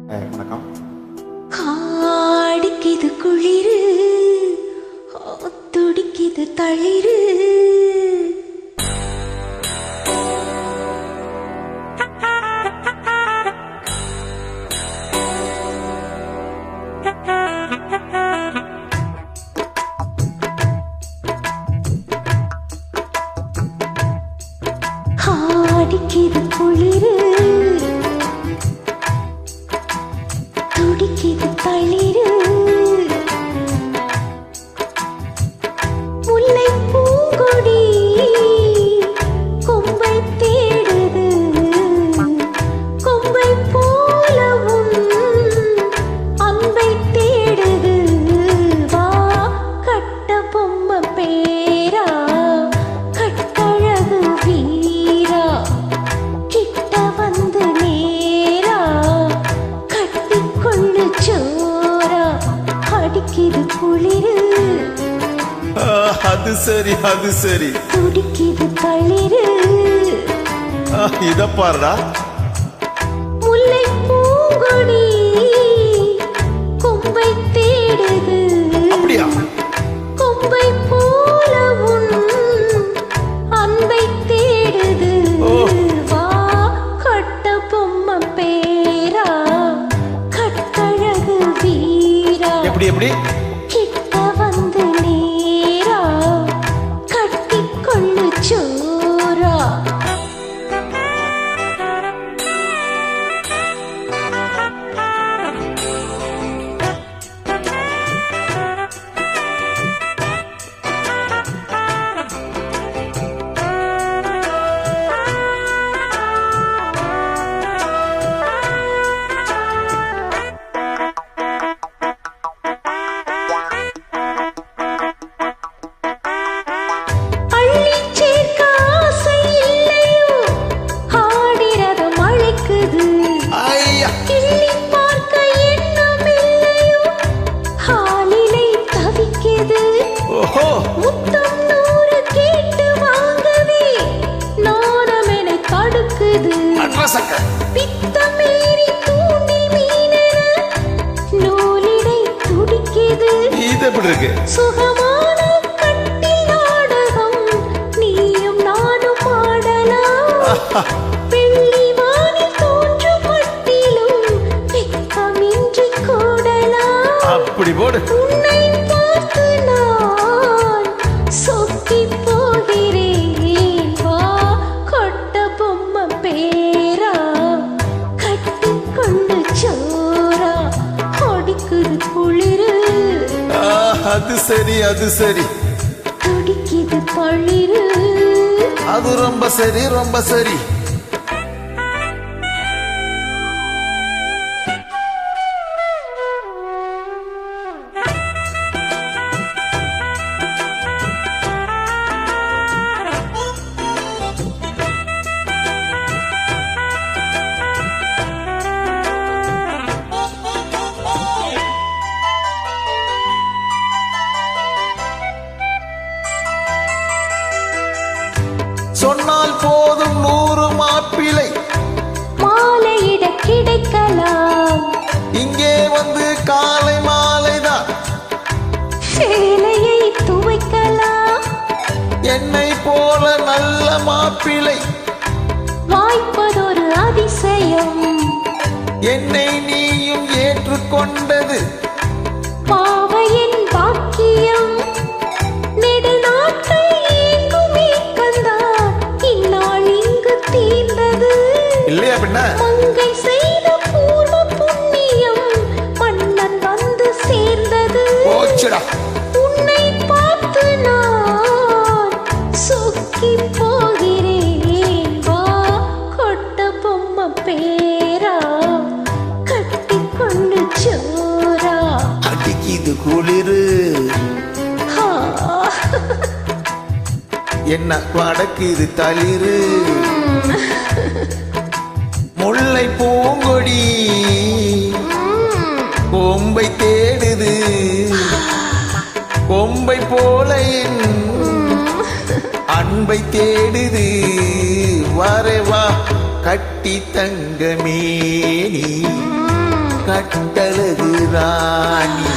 வணக்கம். காடிக்குது குளிரு, துடிக்குது தளிரு. காடிக்குது குளிரு, துடிக்குது தளிரு. முல்லை பூங்கொடி கொம்பை தேடுது, கொம்பை போலவும் அன்பை தேடுது. வா கட்ட பொம்மை பேரா, கட்டழகு வீரா, கிட்ட வந்து நேரா கட்டிக்கொள்ளு சோரா. அடிக்குது குளிரு, அது சரி அது சரி. துடிக்குது தளிரு. இத பாருடா. முல்லை பூங்கொடி கொம்பை தேடுது, அப்படியா? கொம்பை போலவும் அன்பை தேடுது. வா கட்ட பொம்மை பேரா, கட்டழகு வீரா, எப்படி எப்படி? கிட்ட வந்து நேரா கட்டிக்கொள்ளு சோரா. அள்ளிச் சேர்க்க ஆசை இல்லையோ, ஆடிரதம் அழைக்குது. ஐயா, கிள்ளிப் பார்க்க எண்ணம் இல்லையோ, ஆளிலை தவிக்குது. ஓஹோ, முத்தம் 100 கேட்டு வாங்கவே நாணமென தடுக்குது. அட்ரஸக்க. பித்தமேறி தூண்டி மீனென நூலிடை துடிக்குது. இது எப்படி இருக்கு? சுகமான கட்டில் நாடகம் நீயும் நானும் ஆடலாம். வெள்ளி வானில் தோன்றும் மட்டிலும் வெட்கமின்றி கூடலாம். அப்படி போடு. உன்னை பார்த்து நான் சொக்கிப் போகிறேன். வா கொட்ட பொம்மை பேரா, கட்டிக்கொண்டு சோரா. அடிக்குது குளிரு, அது சரி அது சரி. துடிக்குது தளிரு. அது ரொம்ப சரி ரொம்ப சரி. சொன்னால் போதும் 100 மாப்பிளை மாலையிட கிடைக்கலாம், இங்கே வந்து காலை மாலைதான் சேலையை துவைக்கலாம். என்னை போல நல்ல மாப்பிளை வாய்ப்பதொரு அதிசயம், என்னை நீயும் ஏற்றுக்கொண்டது பாவையின் பாக்கியம். நெடுநாட்கள் ஏங்கும் ஏக்கந்தான் இந்நாள் இங்கு தீர்ந்தது. இல்லையா பின்ன? மங்கை செய்த பூர்வ புண்ணியம் மன்னன் வந்து சேர்ந்தது. போச்சுடா. உன்னை பார்த்து நான் சொக்கிப் போகிறேன். வா கொட்ட பொம்மை பேரா, கட்டிக்கொண்டு சோரா. அடிக்குது குளிரு, ஆ, என்ன வடக்குது தளிரு. முல்லை பூங்கொடி கொம்பை தேடுது, கொம்பை போல என் அன்பை தேடுது. வரவா கட்டி தங்கமேனி கட்டழகு ராணி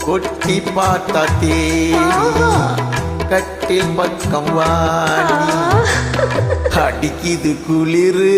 கொட்டி பார்த்தா தேடி கட்டில் பக்கம் வாணி அடிக்குது குளிரு